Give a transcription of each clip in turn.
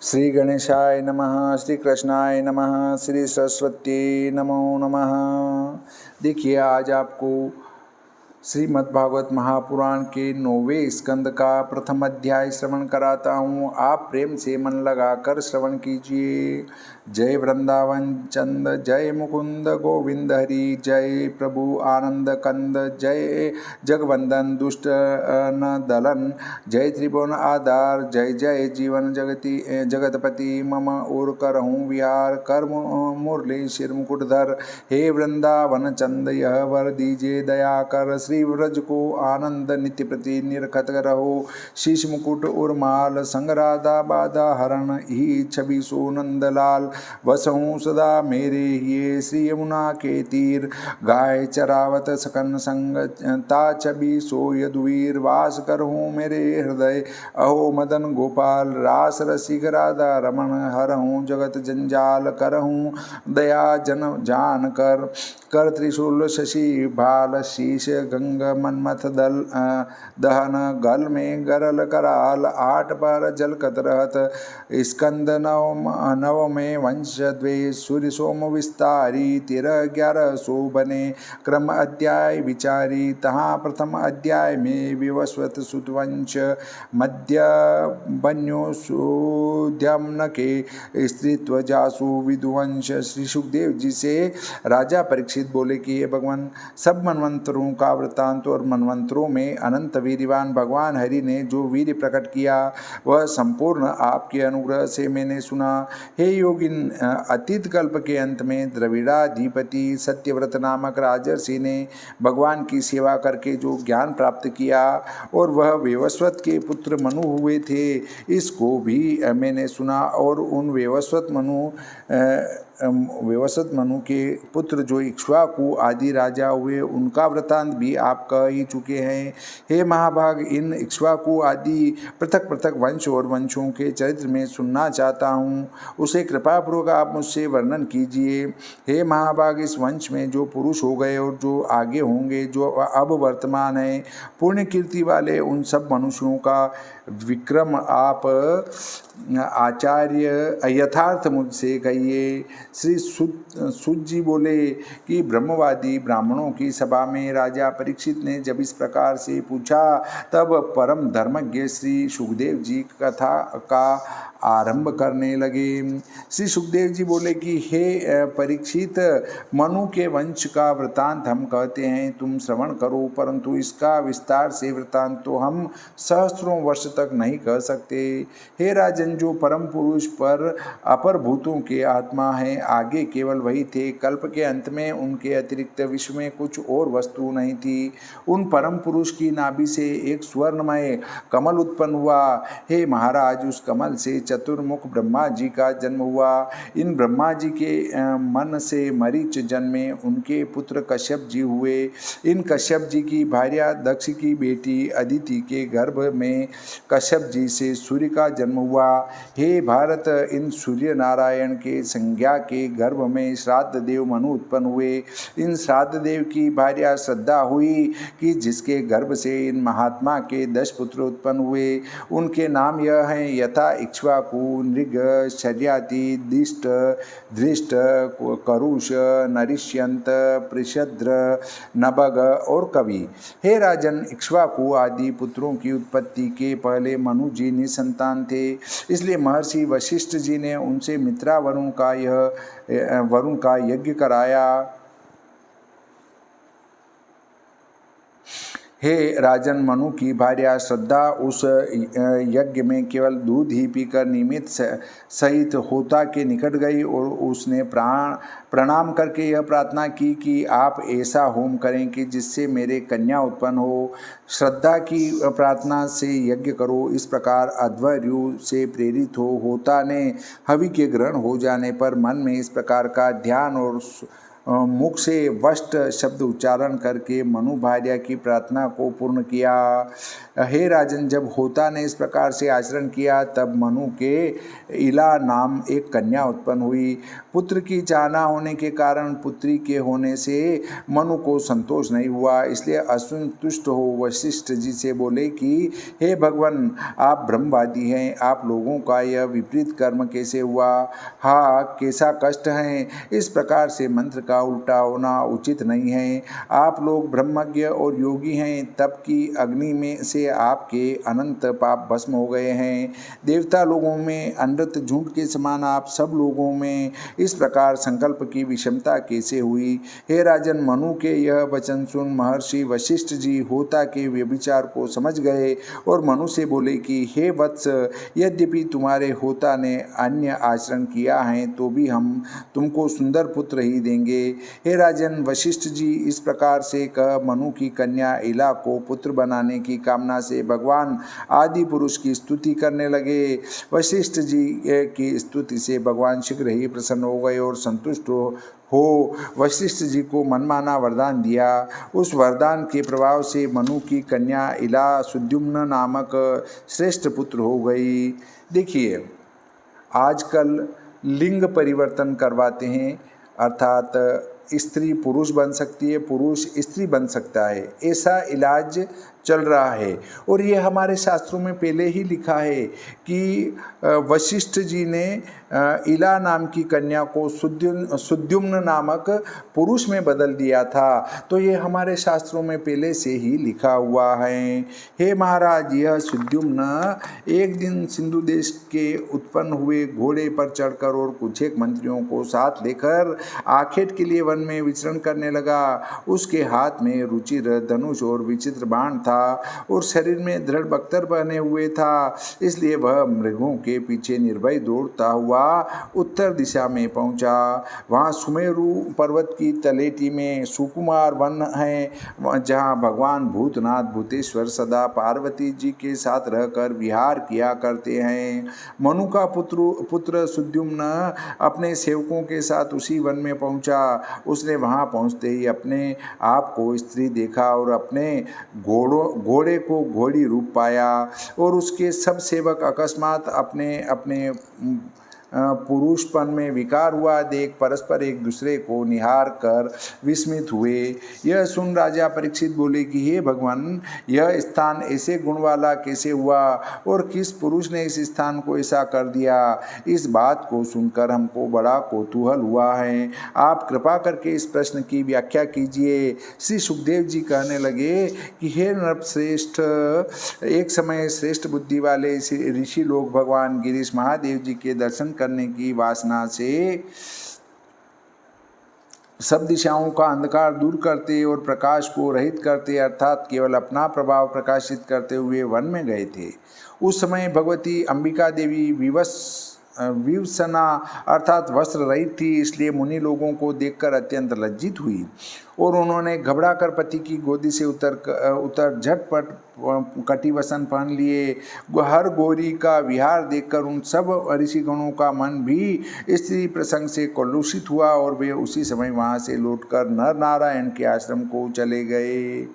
श्री गणेशाय नमः, श्री कृष्णाय नमः, श्री सरस्वती नमो नमः। देखिए, आज आपको श्रीमद्भागवत महापुराण के 9वें स्कंद का प्रथम अध्याय श्रवण कराता हूँ। आप प्रेम से मन लगाकर श्रवण कीजिए। जय वृंदावन चंद, जय मुकुंद गोविंद हरि, जय प्रभु आनंद कंद, जय जगवंदन दुष्ट न दलन, जय त्रिभुवन आधार, जय जय जीवन जगतपति मम और करहूँ विहार, कर मुरली शिर मुकुटधर। हे वृंदावन चंद, यह वर दीजिए दया कर, श्री व्रज को आनंद नित्य प्रति निरखत रहो। शीश मुकुट और माल संग राधा बाधा हरण, ही छवि सो नंदलाल, बसहूँ सदा मेरे ये श्री यमुना के तीर। गाय चरावत सकन संग, ता छवि सो यदुवीर, वास करहूँ मेरे हृदय अहो मदन गोपाल। रास रसिक राधा रमण, हरहूँ जगत जंजाल, करहूँ दया जन जान कर। कर त्रिशूल शशि भाल, शीश गंग मन्मथ दल दहन, गल में गरल कराल, आठ पर जलकत रहत। स्कंद नव में वंश द्वे, सूर्य सोम विस्तारी, 13-11 सो बने क्रम अध्याय विचारी। तहाँ प्रथम अध्याय में विवस्वत सुतवंश, मध्य बन्यो सुद्यम्न के स्त्रीत्व जासु विदुवंश। श्री सुखदेव जी से राजा परीक्षित बोले कि ये भगवान, सब मनवंतरों का वृत्तांत और मनवंतरों में अनंत वीरवान भगवान हरि ने जो वीर प्रकट किया वह संपूर्ण आपके अनुग्रह से मैंने सुना। हे योगिन, अतीत कल्प के अंत में द्रविड़ाधिपति सत्यव्रत नामक राजर्षि ने भगवान की सेवा करके जो ज्ञान प्राप्त किया और वह वेवस्वत के पुत्र मनु हुए थे, इसको भी मैंने सुना। और उन वेवस्वत मनु के पुत्र जो इक्ष्वाकु आदि राजा हुए, उनका वृतांत भी आप कह ही चुके हैं। हे महाभाग, इन इक्ष्वाकु आदि पृथक पृथक वंश और वंशों के चरित्र में सुनना चाहता हूँ, उसे कृपापूर्वक आप मुझसे वर्णन कीजिए। हे महाभाग, इस वंश में जो पुरुष हो गए और जो आगे होंगे, जो अब वर्तमान है, पुण्य कीर्ति वाले उन सब मनुष्यों का विक्रम आप आचार्य यथार्थ मुझसे कहिए। श्री सुत जी बोले कि ब्रह्मवादी ब्राह्मणों की सभा में राजा परीक्षित ने जब इस प्रकार से पूछा, तब परम धर्मज्ञ श्री सुखदेव जी कथा का आरंभ करने लगे। श्री सुखदेव जी बोले कि हे परीक्षित, मनु के वंश का वृतांत हम कहते हैं, तुम श्रवण करो, परंतु इसका विस्तार से वृतांत तो हम सहस्त्रों वर्ष तक नहीं कह सकते। हे राजन, जो परम पुरुष पर अपर भूतों के आत्मा है, आगे केवल वही थे। कल्प के अंत में उनके अतिरिक्त विश्व में कुछ और वस्तु नहीं थी। उन परम पुरुष की नाभि से एक स्वर्णमय कमल उत्पन्न हुआ। हे महाराज, उस कमल से चतुर्मुख ब्रह्मा जी का जन्म हुआ। इन ब्रह्मा जी के मन से मरीच जन्मे, उनके पुत्र कश्यप जी हुए। इन कश्यप जी की भार्या दक्ष की बेटी अदिति के गर्भ में कश्यप जी से सूर्य का जन्म हुआ। हे भारत, इन सूर्य नारायण के संज्ञा के गर्भ में श्राद्ध देव मनु उत्पन्न हुए। इन श्राद्ध देव की भार्या श्रद्धा हुई कि जिसके गर्भ से इन महात्मा के 10 पुत्र उत्पन्न हुए। उनके नाम यह हैं यथा इक्ष्वाकु, नृग, शर्याति, दिष्ट, धृष्ट, करुष, नरिष्यंत, पृषद्र, नभग और कवि। हे राजन, इक्ष्वाकु आदि पुत्रों की उत्पत्ति के पहले मनु जी निसंतान थे, इसलिए महर्षि वशिष्ठ जी ने उनसे मित्रा वरुण का यज्ञ कराया। हे राजन, मनु की भार्या श्रद्धा उस यज्ञ में केवल दूध ही पीकर निमित्त सहित होता के निकट गई और उसने प्रणाम करके यह प्रार्थना की कि आप ऐसा होम करें कि जिससे मेरे कन्या उत्पन्न हो। श्रद्धा की प्रार्थना से यज्ञ करो। इस प्रकार अध्वर्यु से प्रेरित होता ने हवि के ग्रहण हो जाने पर मन में इस प्रकार का ध्यान और मुख से वष्ट शब्द उच्चारण करके मनु भार्या की प्रार्थना को पूर्ण किया। हे राजन, जब होता ने इस प्रकार से आचरण किया तब मनु के इला नाम एक कन्या उत्पन्न हुई। पुत्र की चाहना होने के कारण पुत्री के होने से मनु को संतोष नहीं हुआ, इसलिए असंतुष्ट हो वशिष्ठ जी से बोले कि हे भगवान, आप ब्रह्मवादी हैं, आप लोगों का यह विपरीत कर्म कैसे हुआ? हाँ, कैसा कष्ट है। इस प्रकार से मंत्र का उल्टा होना उचित नहीं है। आप लोग ब्रह्मज्ञ और योगी हैं, तप की अग्नि में से आपके अनंत पाप भस्म हो गए हैं। देवता लोगों में अनृत झूठ के समान आप सब लोगों में इस प्रकार संकल्प की विषमता कैसे हुई? हे राजन, मनु के यह वचन सुन महर्षि वशिष्ठ जी होता के व्यभिचार को समझ गए और मनु से बोले कि हे वत्स, यद्यपि तुम्हारे होता ने अन्य आचरण किया है तो भी हम तुमको सुंदर पुत्र ही देंगे। हे राजन, वशिष्ठ जी इस प्रकार से कह मनु की कन्या इला को पुत्र बनाने की कामना से भगवान आदि पुरुष की स्तुति करने लगे। वशिष्ठ जी की स्तुति से भगवान शीघ्र ही प्रसन्न हो गए और संतुष्ट हो वशिष्ठ जी को मनमाना वरदान दिया। उस वरदान के प्रभाव से मनु की कन्या इला सुद्युम्न नामक श्रेष्ठ पुत्र हो गई। देखिए, आजकल लिंग परिवर्तन करवाते हैं, अर्थात स्त्री पुरुष बन सकती है, पुरुष स्त्री बन सकता है, ऐसा इलाज चल रहा है। और ये हमारे शास्त्रों में पहले ही लिखा है कि वशिष्ठ जी ने इला नाम की कन्या को सुद्युम्न नामक पुरुष में बदल दिया था। तो ये हमारे शास्त्रों में पहले से ही लिखा हुआ है। हे महाराज, यह सुद्युम्न एक दिन सिंधु देश के उत्पन्न हुए घोड़े पर चढ़कर और कुछ एक मंत्रियों को साथ लेकर आखेट के लिए वन में विचरण करने लगा। उसके हाथ में रुचिर धनुष और विचित्र बाण था और शरीर में दृढ़ बख्तर बने हुए था, इसलिए वह मृगों के पीछे निर्भय दौड़ता हुआ उत्तर दिशा में पहुंचा। वहां सुमेरु पर्वत की तलेटी में सुकुमार वन है, जहां भगवान भूतनाथ भूतेश्वर सदा पार्वती जी के साथ रहकर विहार किया करते हैं। मनु का पुत्र सुद्युम्न अपने सेवकों के साथ उसी वन में पहुंचा। उसने वहां पहुंचते ही अपने आप को स्त्री देखा और अपने घोड़े को घोड़ी रूप पाया और उसके सब सेवक अकस्मात अपने अपने पुरुषपन में विकार हुआ देख परस्पर एक दूसरे को निहार कर विस्मित हुए। यह सुन राजा परीक्षित बोले कि हे भगवान, यह स्थान ऐसे गुण वाला कैसे हुआ और किस पुरुष ने इस स्थान को ऐसा कर दिया? इस बात को सुनकर हमको बड़ा कौतूहल हुआ है। आप कृपा करके इस प्रश्न की व्याख्या कीजिए। श्री सुखदेव जी कहने लगे कि हे नृपश्रेष्ठ, एक समय श्रेष्ठ बुद्धि वाले ऋषि लोग भगवान गिरीश महादेव जी के दर्शन करने की वासना से सब दिशाओं का अंधकार दूर करते और प्रकाश को रहित करते, अर्थात केवल अपना प्रभाव प्रकाशित करते हुए वन में गए थे। उस समय भगवती अंबिका देवी विवसना अर्थात वस्त्र रहित थी, इसलिए मुनि लोगों को देखकर अत्यंत लज्जित हुई और उन्होंने घबराकर पति की गोदी से उतर झटपट कटिवसन पहन लिए। हर गौरी का विहार देखकर उन सब ऋषिगणों का मन भी स्त्री प्रसंग से कलुषित हुआ और वे उसी समय वहां से लौटकर नर नारायण के आश्रम को चले गए।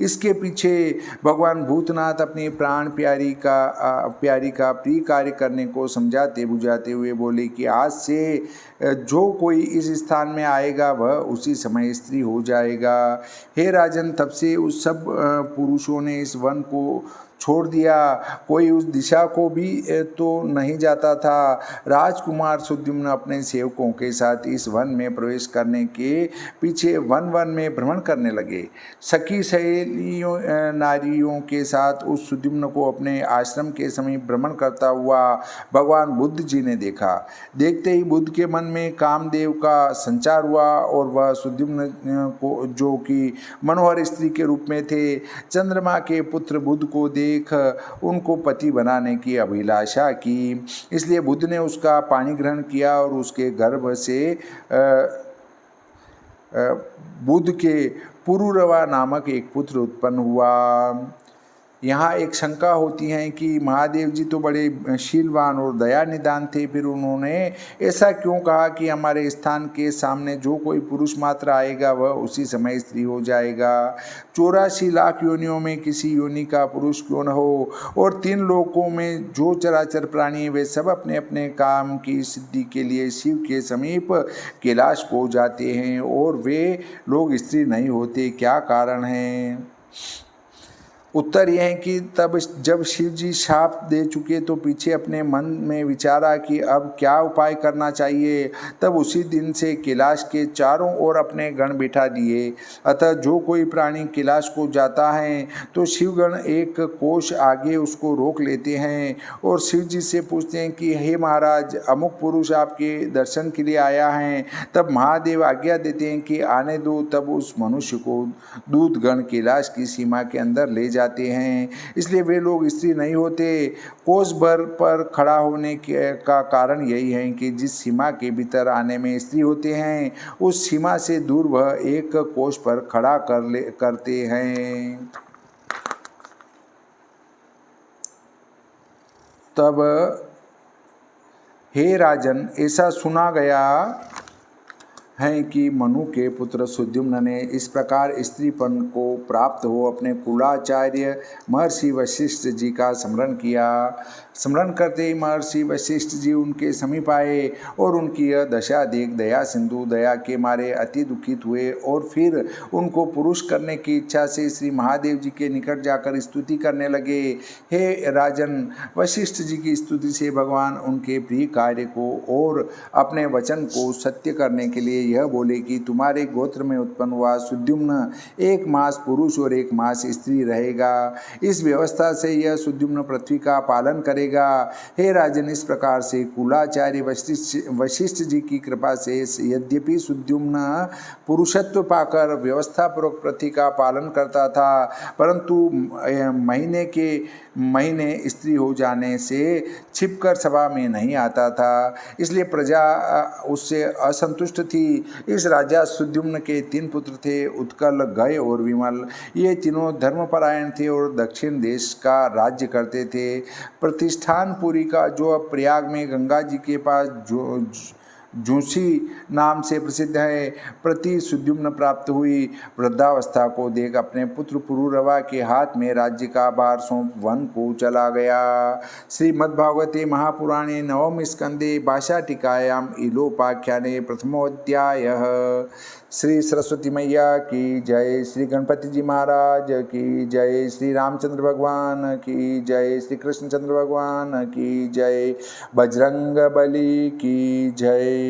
इसके पीछे भगवान भूतनाथ अपनी प्राण प्यारी का प्रिय कार्य करने को समझाते बुझाते हुए बोले कि आज से जो कोई इस स्थान में आएगा वह उसी समय स्त्री हो जाएगा। हे राजन, तब से उस सब पुरुषों ने इस वन को छोड़ दिया, कोई उस दिशा को भी तो नहीं जाता था। राजकुमार सुद्युम्न अपने सेवकों के साथ इस वन में प्रवेश करने के पीछे वन वन में भ्रमण करने लगे। सखी सहेलियों नारियों के साथ उस सुद्युम्न को अपने आश्रम के समीप भ्रमण करता हुआ भगवान बुद्ध जी ने देखा। देखते ही बुद्ध के मन में कामदेव का संचार हुआ और वह सुद्युम्न को, जो कि मनोहर स्त्री के रूप में थे, चंद्रमा के पुत्र बुद्ध को देख उनको पति बनाने की अभिलाषा की। इसलिए बुद्ध ने उसका पाणी ग्रहण किया और उसके गर्भ से बुद्ध के पुरुरवा नामक एक पुत्र उत्पन्न हुआ। यहाँ एक शंका होती है कि महादेव जी तो बड़े शीलवान और दया निदान थे, फिर उन्होंने ऐसा क्यों कहा कि हमारे स्थान के सामने जो कोई पुरुष मात्र आएगा वह उसी समय स्त्री हो जाएगा। 84 लाख योनियों में किसी योनि का पुरुष क्यों न हो, और 3 लोकों में जो चराचर प्राणी हैं वे सब अपने अपने काम की सिद्धि के लिए शिव के समीप कैलाश को जाते हैं और वे लोग स्त्री नहीं होते, क्या कारण है? उत्तर यह है कि तब जब शिव जी शाप दे चुके तो पीछे अपने मन में विचारा कि अब क्या उपाय करना चाहिए। तब उसी दिन से कैलाश के चारों ओर अपने गण बिठा दिए। अतः जो कोई प्राणी कैलाश को जाता है तो शिवगण एक कोष आगे उसको रोक लेते हैं और शिव जी से पूछते हैं कि हे महाराज, अमुक पुरुष आपके दर्शन के लिए आया है। तब महादेव आज्ञा देते हैं कि आने दो। तब उस मनुष्य को दूतगण कैलाश की सीमा के अंदर ले जाते हैं। इसलिए वे लोग स्त्री नहीं होते। कोस भर पर खड़ा होने का कारण यही है कि जिस सीमा के भीतर आने में स्त्री होते हैं उस सीमा से दूर वह एक कोष पर खड़ा करते हैं। तब हे राजन, ऐसा सुना गया है कि मनु के पुत्र सुद्युम्न ने इस प्रकार स्त्रीपन को प्राप्त हो अपने कुलाचार्य महर्षि वशिष्ठ जी का स्मरण किया। स्मरण करते ही महर्षि वशिष्ठ जी उनके समीप आए और उनकी यह दशा देख दया सिंधु दया के मारे अति दुखित हुए और फिर उनको पुरुष करने की इच्छा से श्री महादेव जी के निकट जाकर स्तुति करने लगे। हे राजन, वशिष्ठ जी की स्तुति से भगवान उनके प्रिय कार्य को और अपने वचन को सत्य करने के लिए यह बोले कि तुम्हारे गोत्र में उत्पन्न हुआ सुद्युम्न 1 मास पुरुष और 1 मास स्त्री रहेगा। इस व्यवस्था से यह सुद्युम्न पृथ्वी का पालन करेगा। हे राजन, इस प्रकार से कुलाचार्य वशिष्ठ जी की कृपा से यद्यपि सुद्युम्न पुरुषत्व पाकर व्यवस्था पूर्वक पृथ्वी का पालन करता था, परंतु महीने के महीने स्त्री हो जाने से छिपकर सभा में नहीं आता था, इसलिए प्रजा उससे असंतुष्ट थी। इस राजा सुद्युम्न के 3 पुत्र थे, उत्कल, गय और विमल। ये तीनों धर्मपरायण थे और दक्षिण देश का राज्य करते थे। प्रतिष्ठानपुरी का जो अब प्रयाग में गंगा जी के पास झूसी नाम से प्रसिद्ध है, प्रति सुद्युम्न प्राप्त हुई। वृद्धावस्था को देख अपने पुत्र पुरुरवा के हाथ में राज्य का भार सौंप वन को चला गया। श्रीमद्भागवते महापुराणे नवम स्कंदे भाषाटिकायाम इलोपाख्याने प्रथमोऽध्यायः। श्री सरस्वती मैया की जय, श्री गणपति जी महाराज की जय, श्री रामचंद्र भगवान की जय, श्री कृष्णचंद्र भगवान की जय, बजरंग बली की जय।